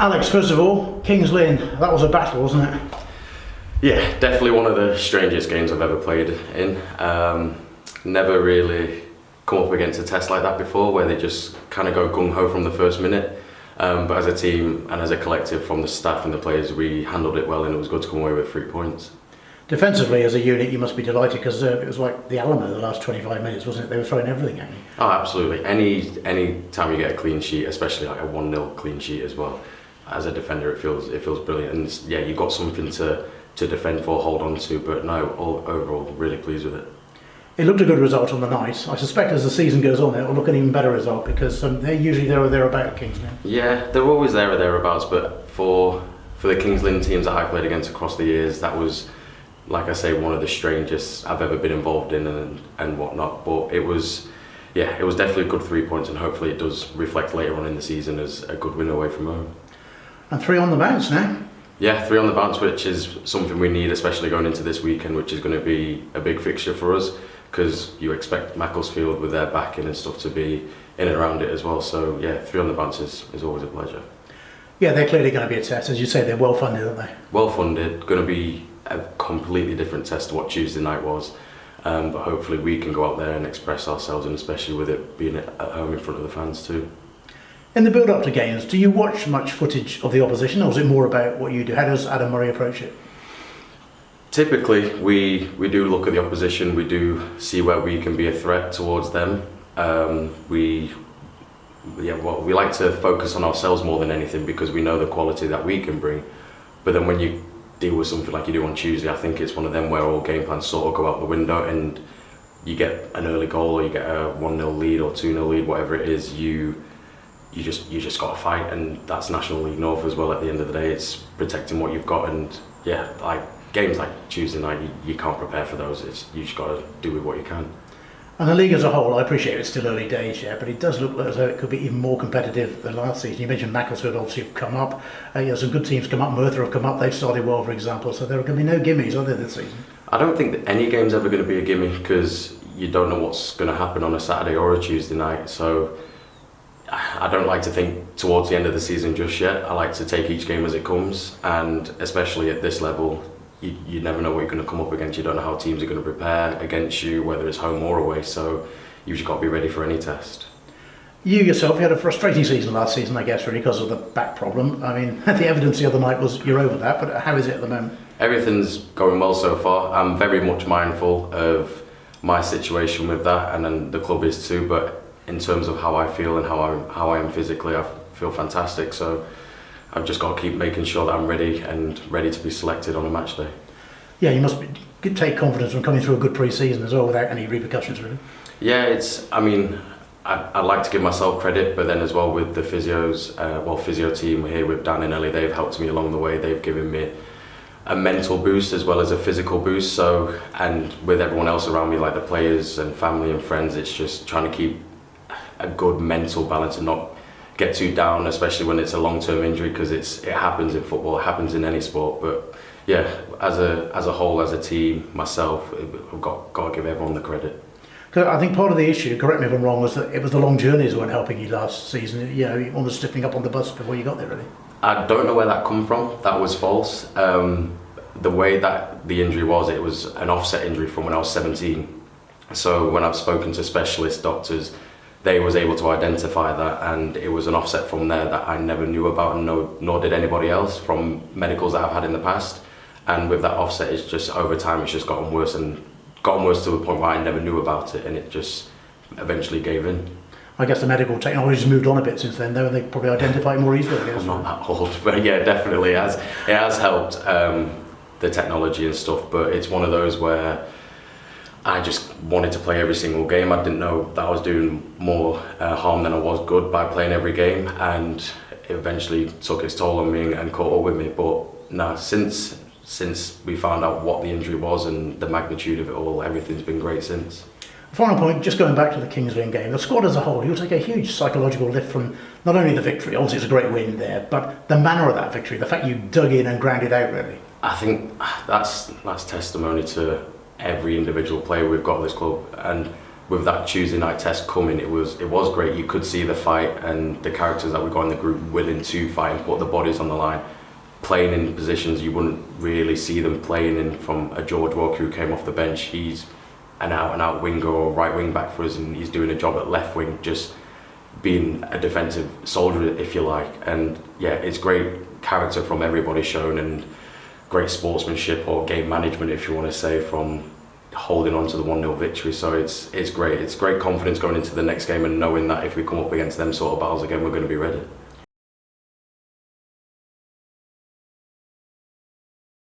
Alex, first of all, Kings Lynn, that was a battle, wasn't it? Yeah, definitely one of the strangest games I've ever played in. Never really come up against a test like that before, where they just kind of go gung-ho from the first minute. But as a team and as a collective from the staff and the players, we handled it well, and it was good to come away with 3 points. Defensively, as a unit, you must be delighted, because it was like the Alamo the last 25 minutes, wasn't it? They were throwing everything at you. Oh, absolutely. Any time you get a clean sheet, especially like a 1-0 clean sheet as well, as a defender, it feels brilliant. And yeah, you've got something to defend for, hold on to. But no, overall, really pleased with it. It looked a good result on the night. I suspect as the season goes on, it'll look an even better result, because they're usually there or thereabout, Kings Lynn. Yeah, they're always there or thereabouts. But for the Kings Lynn teams that I played against across the years, that was, like I say, one of the strangest I've ever been involved in and whatnot. But it was definitely a good 3 points, and hopefully it does reflect later on in the season as a good win away from home. And 3 on the bounce now. Yeah, 3 on the bounce, which is something we need, especially going into this weekend, which is going to be a big fixture for us, because you expect Macclesfield with their backing and stuff to be in and around it as well. So yeah, 3 on the bounce is always a pleasure. Yeah, they're clearly going to be a test. As you say, they're well funded, aren't they? Well funded, going to be a completely different test to what Tuesday night was. But hopefully we can go out there and express ourselves, and especially with it being at home in front of the fans too. In the build-up to games, do you watch much footage of the opposition, or is it more about what you do? How does Adam Murray approach it? Typically, we do look at the opposition. We do see where we can be a threat towards them. We like to focus on ourselves more than anything, because we know the quality that we can bring. But then when you deal with something like you do on Tuesday, I think it's one of them where all game plans sort of go out the window, and you get an early goal, or you get a 1-0 lead or 2-0 lead, whatever it is, you just got to fight. And that's National League North as well. At the end of the day, it's protecting what you've got. And yeah, like games like Tuesday night, you can't prepare for those. You just got to do with what you can. And the league as a whole, I appreciate it's still early days yet, but it does look as though it could be even more competitive than last season. You mentioned Macclesfield obviously have come up. Some good teams come up. Merthyr have come up. They've started well, for example. So there are going to be no gimmies, are there, this season? I don't think that any game's ever going to be a gimme, because you don't know what's going to happen on a Saturday or a Tuesday night. So I don't like to think towards the end of the season just yet. I like to take each game as it comes, and especially at this level, you never know what you're going to come up against. You don't know how teams are going to prepare against you, whether it's home or away, so you've just got to be ready for any test. You yourself, you had a frustrating season last season, I guess, really, because of the back problem. I mean, the evidence the other night was you're over that, but how is it at the moment? Everything's going well so far. I'm very much mindful of my situation with that, and then the club is too, but in terms of how I feel and how I am physically, I feel fantastic. So I've just got to keep making sure that I'm ready to be selected on a match day. Yeah, you must take confidence from coming through a good pre-season as well, without any repercussions, really. Yeah, I like to give myself credit, but then as well with the physio team here with Dan and Ellie, they've helped me along the way. They've given me a mental boost as well as a physical boost. So, and with everyone else around me, like the players and family and friends, it's just trying to keep a good mental balance and not get too down, especially when it's a long-term injury, because it happens in football, it happens in any sport. But yeah, as a whole, as a team, myself, I've got to give everyone the credit. I think part of the issue, correct me if I'm wrong, was that it was the long journeys weren't helping you last season. You know, almost stiffening up on the bus before you got there, really. I don't know where that come from. That was false. The way that the injury was, it was an offset injury from when I was 17. So when I've spoken to specialist doctors, they was able to identify that, and it was an offset from there that I never knew about, and nor did anybody else from medicals that I've had in the past. And with that offset, it's just over time, it's just gotten worse to the point where I never knew about it, and it just eventually gave in. I guess the medical technology's moved on a bit since then, though, and they probably identify it more easily, I guess. I'm not that old, but yeah, definitely it has helped, the technology and stuff, but it's one of those where I just wanted to play every single game. I didn't know that I was doing more harm than I was good by playing every game, and it eventually took its toll on me and caught up with me. But no, since we found out what the injury was and the magnitude of it all, everything's been great since. Final point, just going back to the Kings Lynn game, the squad as a whole, you'll take a huge psychological lift from not only the victory, obviously it's a great win there, but the manner of that victory, the fact you dug in and ground it out, really. I think that's testimony to every individual player we've got at this club, and with that Tuesday night test coming, it was great. You could see the fight and the characters that we got in the group willing to fight and put the bodies on the line, playing in positions you wouldn't really see them playing in. From a George Walker who came off the bench, he's an out winger or right wing back for us, and he's doing a job at left wing, just being a defensive soldier, if you like. And yeah, it's great character from everybody shown, and great sportsmanship or game management, if you want to say, from holding on to the 1-0 victory. So it's great. It's great confidence going into the next game and knowing that if we come up against them sort of battles again, we're going to be ready.